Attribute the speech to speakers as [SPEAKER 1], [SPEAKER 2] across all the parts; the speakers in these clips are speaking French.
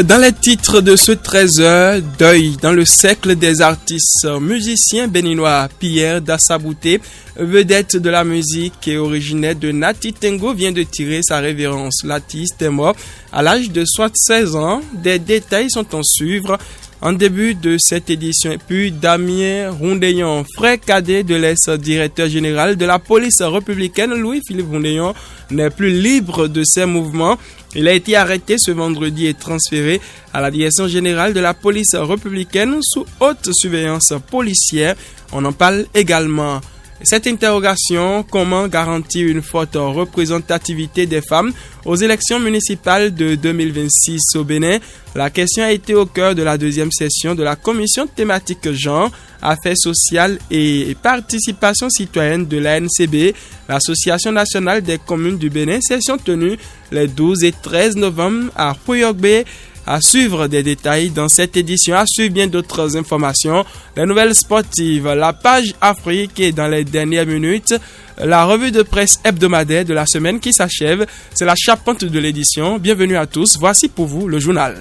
[SPEAKER 1] Dans les titres de ce 13h, deuil dans le cercle des artistes musiciens béninois. Pierre Dassabouté, vedette de la musique et originaire de Nati Tengo, vient de tirer sa révérence. L'artiste est mort à l'âge de 76 ans. Des détails sont en suivre en début de cette édition. Et puis Damien Rondeillon, frère cadet de l'ex-directeur général de la police républicaine, Louis-Philippe Rondeillon, n'est plus libre de ses mouvements. Il a été arrêté ce vendredi et transféré à la direction générale de la police républicaine sous haute surveillance policière. On en parle également. Cette interrogation, comment garantir une forte représentativité des femmes aux élections municipales de 2026 au Bénin? La question a été au cœur de la deuxième session de la commission thématique genre, affaires sociales et participation citoyenne de l'ANCB, l'Association nationale des communes du Bénin, session tenue les 12 et 13 novembre à Pouyogbé. À suivre des détails dans cette édition, à suivre bien d'autres informations, les nouvelles sportives, la page Afrique et dans les dernières minutes, la revue de presse hebdomadaire de la semaine qui s'achève. C'est la charpente de l'édition. Bienvenue à tous. Voici pour vous le journal.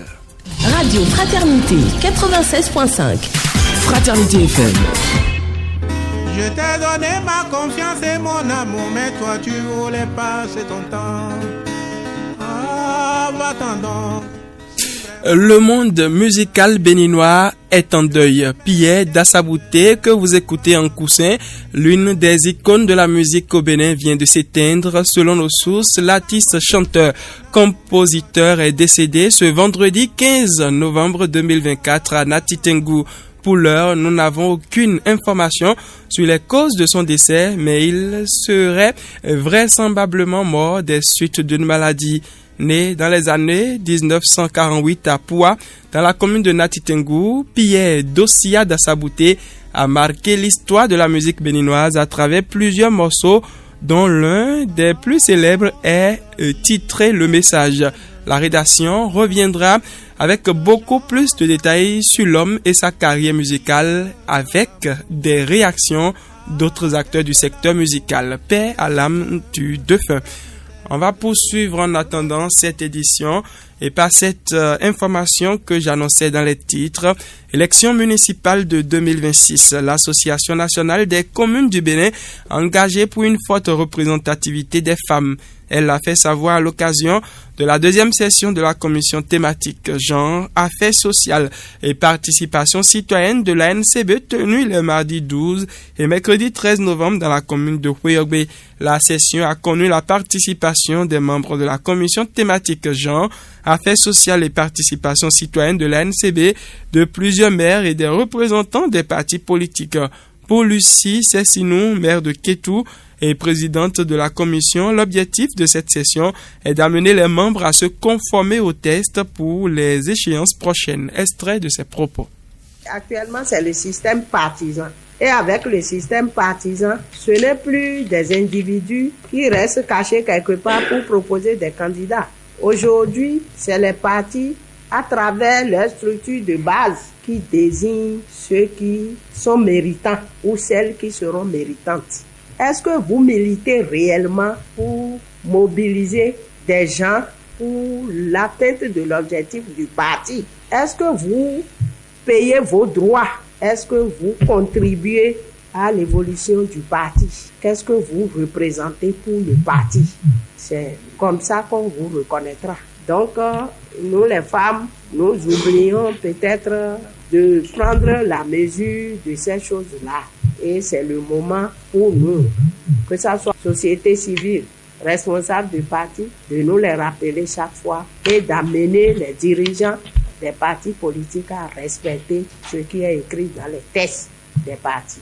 [SPEAKER 2] Radio Fraternité 96.5.
[SPEAKER 3] Fraternité FM.
[SPEAKER 4] Je t'ai donné ma confiance et mon amour, mais toi tu voulais passer ton temps. Ah, va-t'en donc.
[SPEAKER 1] Le monde musical béninois est en deuil. Pierre Dassabouté, que vous écoutez en coussin, l'une des icônes de la musique au Bénin, vient de s'éteindre. Selon nos sources, l'artiste chanteur compositeur est décédé ce vendredi 15 novembre 2024 à Nati Tengo. Pour l'heure, nous n'avons aucune information sur les causes de son décès, mais il serait vraisemblablement mort des suites d'une maladie. Né dans les années 1948 à Poua, dans la commune de Nati Tengo, Pierre Dossia Dassabouté a marqué l'histoire de la musique béninoise à travers plusieurs morceaux, dont l'un des plus célèbres est titré Le Message. La rédaction reviendra avec beaucoup plus de détails sur l'homme et sa carrière musicale, avec des réactions d'autres acteurs du secteur musical. Paix à l'âme du défunt. On va poursuivre en attendant cette édition et par cette information que j'annonçais dans les titres. Élection municipale de 2026. L'Association nationale des communes du Bénin engagée pour une forte représentativité des femmes. Elle l'a fait savoir à l'occasion de la deuxième session de la commission thématique genre, affaires sociales et participation citoyenne de l'ANCB tenue le mardi 12 et mercredi 13 novembre dans la commune de Pouyogbé. La session a connu la participation des membres de la commission thématique genre, affaires sociales et participation citoyenne de l'ANCB, de plusieurs maires et des représentants des partis politiques. Pour Lucie Cessinou, maire de Kétou et présidente de la commission, l'objectif de cette session est d'amener les membres à se conformer aux tests pour les échéances prochaines. Extrait de ses propos.
[SPEAKER 5] Actuellement, c'est le système partisan. Et avec le système partisan, ce n'est plus des individus qui restent cachés quelque part pour proposer des candidats. Aujourd'hui, c'est les partis, à travers leur structure de base, qui désignent ceux qui sont méritants ou celles qui seront méritantes. Est-ce que vous militez réellement pour mobiliser des gens pour l'atteinte de l'objectif du parti? Est-ce que vous payez vos droits? Est-ce que vous contribuez à l'évolution du parti? Qu'est-ce que vous représentez pour le parti? C'est comme ça qu'on vous reconnaîtra. Donc, nous les femmes, nous oublions peut-être de prendre la mesure de ces choses-là. Et c'est le moment pour nous, que ce soit société civile, responsable du parti, de nous les rappeler chaque fois et d'amener les dirigeants des partis politiques à respecter ce qui est écrit dans les textes des partis.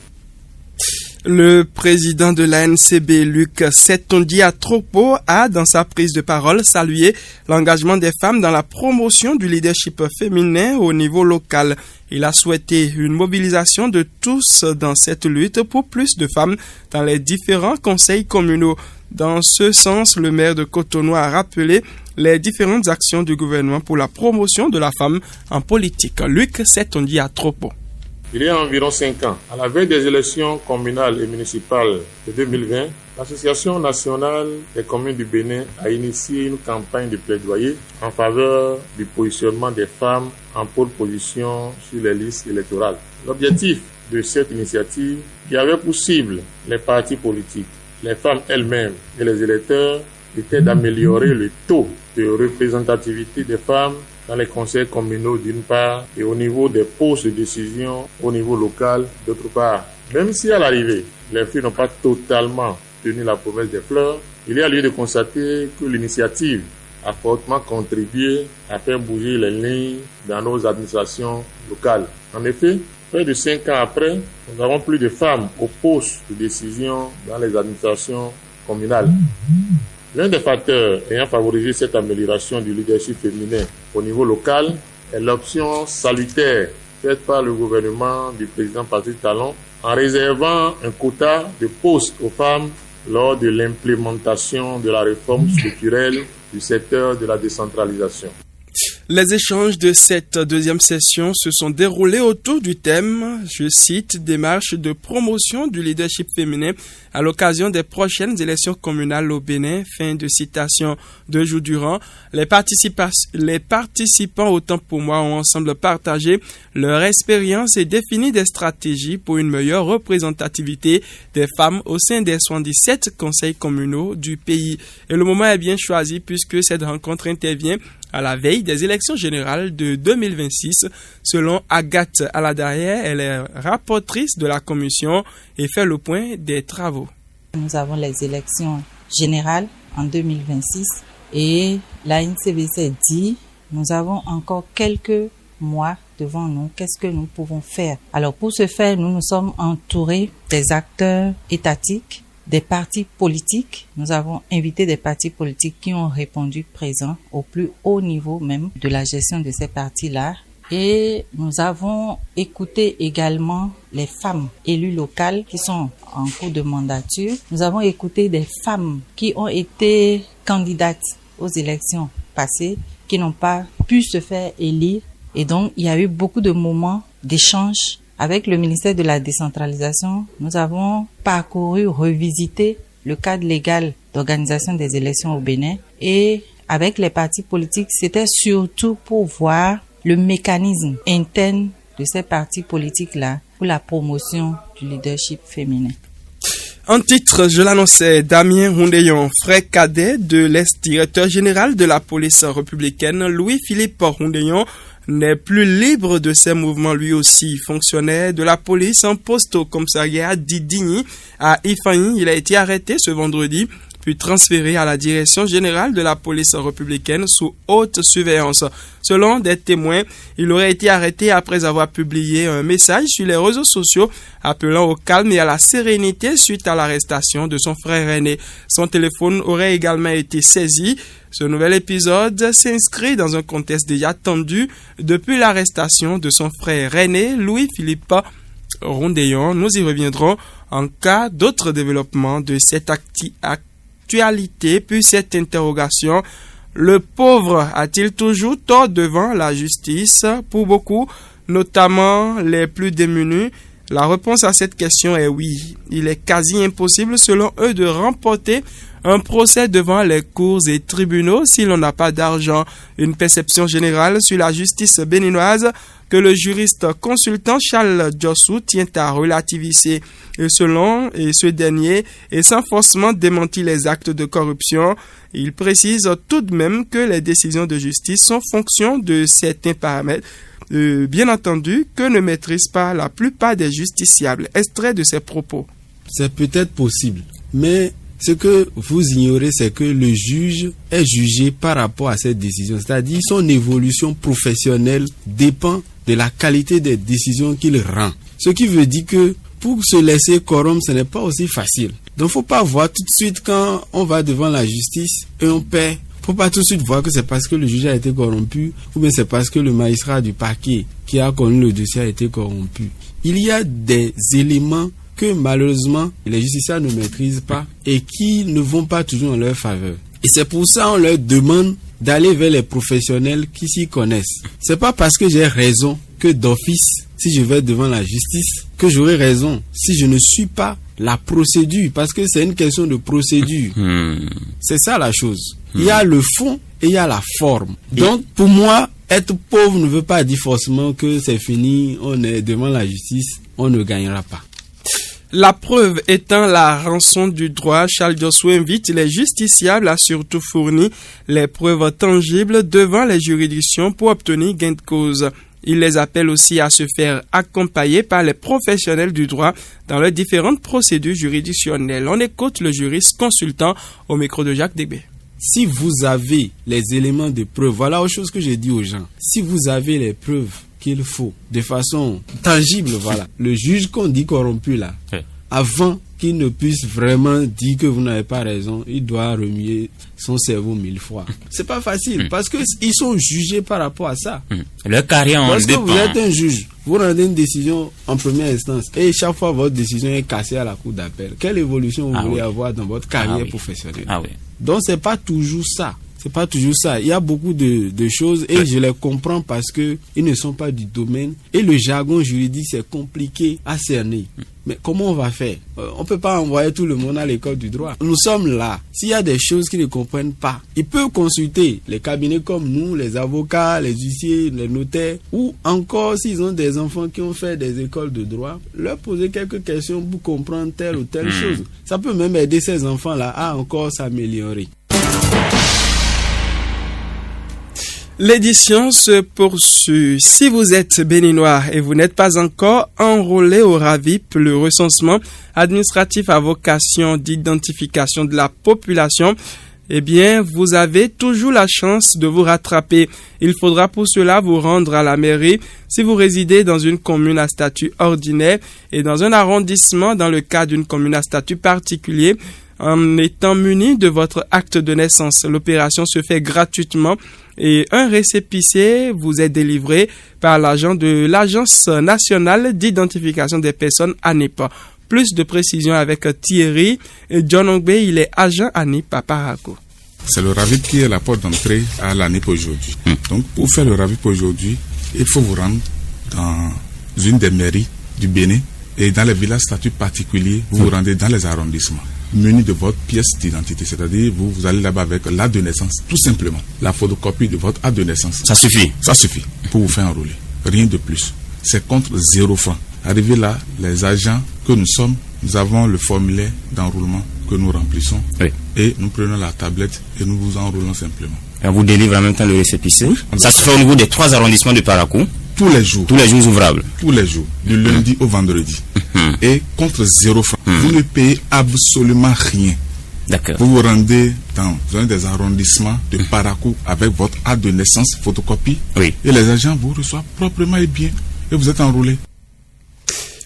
[SPEAKER 1] Le président de l'ANCB, Luc Setondi Atropo, a, dans sa prise de parole, salué l'engagement des femmes dans la promotion du leadership féminin au niveau local. Il a souhaité une mobilisation de tous dans cette lutte pour plus de femmes dans les différents conseils communaux. Dans ce sens, le maire de Cotonou a rappelé les différentes actions du gouvernement pour la promotion de la femme en politique. Luc Setondi Atropo.
[SPEAKER 6] Il y a environ 5 ans, à la veille des élections communales et municipales de 2020, l'Association nationale des communes du Bénin a initié une campagne de plaidoyer en faveur du positionnement des femmes en pole position sur les listes électorales. L'objectif de cette initiative, qui avait pour cible les partis politiques, les femmes elles-mêmes et les électeurs, était d'améliorer le taux de représentativité des femmes dans les conseils communaux d'une part et au niveau des postes de décision au niveau local d'autre part. Même si à l'arrivée, les filles n'ont pas totalement tenu la promesse des fleurs, il y a lieu de constater que l'initiative a fortement contribué à faire bouger les lignes dans nos administrations locales. En effet, près de 5 ans après, nous avons plus de femmes aux postes de décision dans les administrations communales. L'un des facteurs ayant favorisé cette amélioration du leadership féminin au niveau local est l'option salutaire faite par le gouvernement du président Patrice Talon en réservant un quota de postes aux femmes lors de l'implémentation de la réforme structurelle du secteur de la décentralisation.
[SPEAKER 1] Les échanges de cette deuxième session se sont déroulés autour du thème, je cite, démarche de promotion du leadership féminin à l'occasion des prochaines élections communales au Bénin, fin de citation. 2 jours durant, les participants, autant pour moi, ont ensemble partagé leur expérience et défini des stratégies pour une meilleure représentativité des femmes au sein des 77 conseils communaux du pays. Et le moment est bien choisi puisque cette rencontre intervient à la veille des élections générales de 2026. Selon Agathe Aladaye, elle est rapportrice de la commission et fait le point des travaux.
[SPEAKER 7] Nous avons les élections générales en 2026 et la NCBC dit nous avons encore quelques mois devant nous. Qu'est-ce que nous pouvons faire? Alors pour ce faire, nous nous sommes entourés des acteurs étatiques, des partis politiques. Nous avons invité des partis politiques qui ont répondu présents au plus haut niveau même de la gestion de ces partis-là. Et nous avons écouté également les femmes élues locales qui sont en cours de mandature. Nous avons écouté des femmes qui ont été candidates aux élections passées, qui n'ont pas pu se faire élire. Et donc, il y a eu beaucoup de moments d'échange. Avec le ministère de la décentralisation, nous avons parcouru, revisité le cadre légal d'organisation des élections au Bénin. Et avec les partis politiques, c'était surtout pour voir le mécanisme interne de ces partis politiques-là pour la promotion du leadership féminin.
[SPEAKER 1] En titre, je l'annonçais, Damien Rondeyon, frère cadet de l'ex-directeur général de la police républicaine, Louis-Philippe Rondeyon, n'est plus libre de ses mouvements. Lui aussi, fonctionnaire de la police en poste au commissariat d'Idigny à Ifani. Il a été arrêté ce vendredi, puis transféré à la direction générale de la police républicaine sous haute surveillance. Selon des témoins, il aurait été arrêté après avoir publié un message sur les réseaux sociaux appelant au calme et à la sérénité suite à l'arrestation de son frère aîné. Son téléphone aurait également été saisi. Ce nouvel épisode s'inscrit dans un contexte déjà tendu depuis l'arrestation de son frère aîné, Louis-Philippe Rondeyon. Nous y reviendrons en cas d'autres développements de cette actualité, puis cette interrogation. Le pauvre a-t-il toujours tort devant la justice? Pour beaucoup, notamment les plus démunis, la réponse à cette question est oui. Il est quasi impossible, selon eux, de remporter un procès devant les cours et tribunaux si l'on n'a pas d'argent. Une perception générale sur la justice béninoise que le juriste consultant Charles Djossou tient à relativiser. Et ce dernier est sans forcément démentir les actes de corruption. Il précise tout de même que les décisions de justice sont fonction de certains paramètres, bien entendu, que ne maîtrisent pas la plupart des justiciables. Extrait de ses propos.
[SPEAKER 8] C'est peut-être possible, mais ce que vous ignorez, c'est que le juge est jugé par rapport à cette décision. C'est-à-dire son évolution professionnelle dépend de la qualité des décisions qu'il rend. Ce qui veut dire que pour se laisser corrompre, ce n'est pas aussi facile. Donc, faut pas voir tout de suite quand on va devant la justice et on paie. Faut pas tout de suite voir que c'est parce que le juge a été corrompu ou bien c'est parce que le magistrat du parquet qui a connu le dossier a été corrompu. Il y a des éléments que malheureusement les justiciables ne maîtrisent pas et qui ne vont pas toujours en leur faveur. Et c'est pour ça qu'on leur demande d'aller vers les professionnels qui s'y connaissent. C'est pas parce que j'ai raison que d'office si je vais devant la justice que j'aurai raison si je ne suis pas la procédure, parce que c'est une question de procédure. C'est ça la chose. Il y a le fond et il y a la forme. Donc pour moi, être pauvre ne veut pas dire forcément que c'est fini, on est devant la justice, on ne gagnera pas.
[SPEAKER 1] La preuve étant la rançon du droit, Charles Diosso invite les justiciables à surtout fournir les preuves tangibles devant les juridictions pour obtenir gain de cause. Il les appelle aussi à se faire accompagner par les professionnels du droit dans les différentes procédures juridictionnelles. On écoute le juriste consultant au micro de Jacques Degbé.
[SPEAKER 8] Si vous avez les éléments de preuve, voilà autre chose que j'ai dit aux gens. Si vous avez les preuves qu'il faut, de façon tangible, voilà. Le juge qu'on dit corrompu là, avant qu'il ne puisse vraiment dire que vous n'avez pas raison, il doit remuer son cerveau 1000 fois. C'est pas facile parce que ils sont jugés par rapport à ça.
[SPEAKER 9] Le carrière en dépend.
[SPEAKER 8] Parce que vous êtes un juge, vous rendez une décision en première instance et chaque fois votre décision est cassée à la cour d'appel. Quelle évolution vous voulez avoir dans votre carrière professionnelle? Donc c'est pas toujours ça. C'est pas toujours ça. Il y a beaucoup de choses et je les comprends parce que ils ne sont pas du domaine et le jargon juridique c'est compliqué à cerner. Mais comment on va faire? On peut pas envoyer tout le monde à l'école du droit. Nous sommes là. S'il y a des choses qu'ils ne comprennent pas, ils peuvent consulter les cabinets comme nous, les avocats, les huissiers, les notaires, ou encore s'ils ont des enfants qui ont fait des écoles de droit, leur poser quelques questions pour comprendre telle ou telle chose. Ça peut même aider ces enfants-là à encore s'améliorer.
[SPEAKER 1] L'édition se poursuit. Si vous êtes béninois et vous n'êtes pas encore enrôlé au RAVIP, le recensement administratif à vocation d'identification de la population, eh bien, vous avez toujours la chance de vous rattraper. Il faudra pour cela vous rendre à la mairie si vous résidez dans une commune à statut ordinaire et dans un arrondissement dans le cas d'une commune à statut particulier. En étant muni de votre acte de naissance, l'opération se fait gratuitement et un récépissé vous est délivré par l'agent de l'Agence nationale d'identification des personnes ANIP. Plus de précisions avec Thierry John Ongbe, il est agent ANIP à Parakou.
[SPEAKER 10] C'est le RAVIP qui est la porte d'entrée à l'ANIP aujourd'hui. Donc pour faire le RAVIP aujourd'hui, il faut vous rendre dans une des mairies du Bénin et dans les villages statuts particuliers, vous vous rendez dans les arrondissements. Muni de votre pièce d'identité, c'est-à-dire vous allez là-bas avec l'acte de naissance, tout simplement, la photocopie de votre acte de naissance.
[SPEAKER 9] Ça suffit.
[SPEAKER 10] Ça suffit pour vous faire enrôler, rien de plus. C'est contre 0 francs. Arrivé là, les agents que nous sommes, nous avons le formulaire d'enrôlement que nous remplissons et nous prenons la tablette et nous vous enrôlons simplement.
[SPEAKER 9] Et on vous délivre en même temps le récépissé. Ça se fait au niveau des 3 arrondissements de Parakou.
[SPEAKER 10] Tous les jours.
[SPEAKER 9] Tous les jours ouvrables.
[SPEAKER 10] Tous les jours, du lundi au vendredi. Et contre 0 francs. Vous ne payez absolument rien.
[SPEAKER 9] D'accord.
[SPEAKER 10] Vous vous rendez dans un des arrondissements de Parakou avec votre acte de naissance, photocopie. Et les agents vous reçoivent proprement et bien. Et vous êtes enrôlé.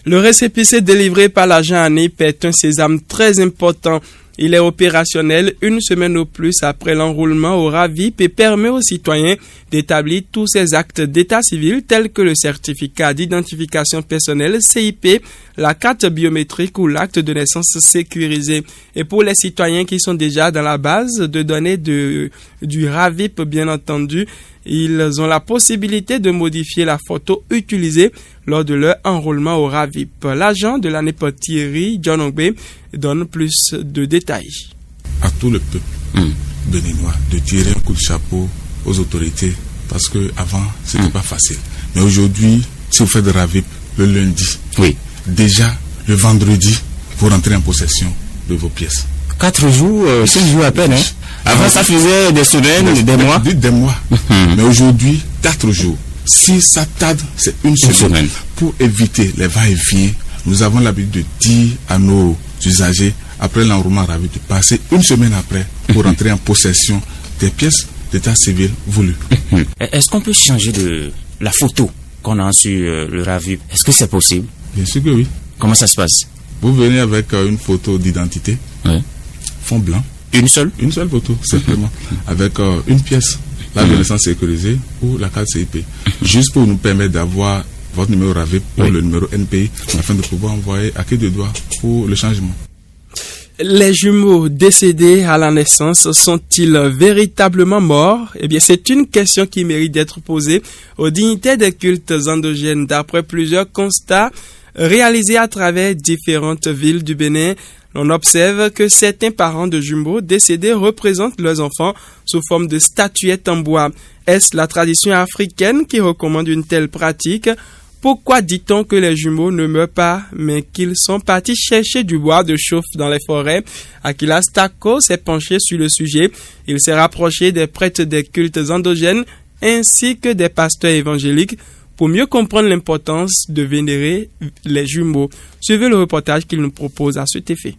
[SPEAKER 1] Le récépissé délivré par l'agent ANIP est un sésame très important. Il est opérationnel une semaine au plus après l'enrôlement au RAVIP et permet aux citoyens d'établir tous ces actes d'état civil tels que le certificat d'identification personnelle CIP, la carte biométrique ou l'acte de naissance sécurisé. Et pour les citoyens qui sont déjà dans la base de données du RAVIP, bien entendu, ils ont la possibilité de modifier la photo utilisée lors de leur enrôlement au RAVIP. L'agent de l'ANIP Thierry John Ongbe donne plus de détails.
[SPEAKER 10] À tout le peuple béninois de tirer un coup de chapeau aux autorités parce que avant c'était pas facile. Mais aujourd'hui, si vous faites de RAVIP le lundi, déjà le vendredi, vous rentrez en possession de vos pièces.
[SPEAKER 9] 4 jours, 5 jours à peine, hein? Avant, ça faisait des semaines, des mois.
[SPEAKER 10] Des mois. Mais aujourd'hui, 4 jours. Si ça tarde, c'est une semaine. Pour éviter les va-et-vient, nous avons l'habitude de dire à nos usagers, après l'enrôlement RAVIP, de passer une semaine après pour rentrer en possession des pièces d'état civil voulues.
[SPEAKER 9] Est-ce qu'on peut changer de la photo qu'on a sur le RAVIP? Est-ce que c'est possible?
[SPEAKER 10] Bien sûr que oui.
[SPEAKER 9] Comment ça se passe?
[SPEAKER 10] Vous venez avec une photo d'identité, fond blanc.
[SPEAKER 9] Une seule
[SPEAKER 10] photo, simplement. Avec une pièce, la naissance sécurisée ou la carte CIP. Juste pour nous permettre d'avoir votre numéro RAVIP ou le numéro NPI afin de pouvoir envoyer à qui de droit pour le changement.
[SPEAKER 1] Les jumeaux décédés à la naissance sont-ils véritablement morts? Eh bien, c'est une question qui mérite d'être posée aux dignitaires des cultes endogènes. D'après plusieurs constats réalisés à travers différentes villes du Bénin, on observe que certains parents de jumeaux décédés représentent leurs enfants sous forme de statuettes en bois. Est-ce la tradition africaine qui recommande une telle pratique? Pourquoi dit-on que les jumeaux ne meurent pas, mais qu'ils sont partis chercher du bois de chauffe dans les forêts? Akilas Tako s'est penché sur le sujet. Il s'est rapproché des prêtres des cultes endogènes ainsi que des pasteurs évangéliques pour mieux comprendre l'importance de vénérer les jumeaux. Suivez le reportage qu'il nous propose à cet effet.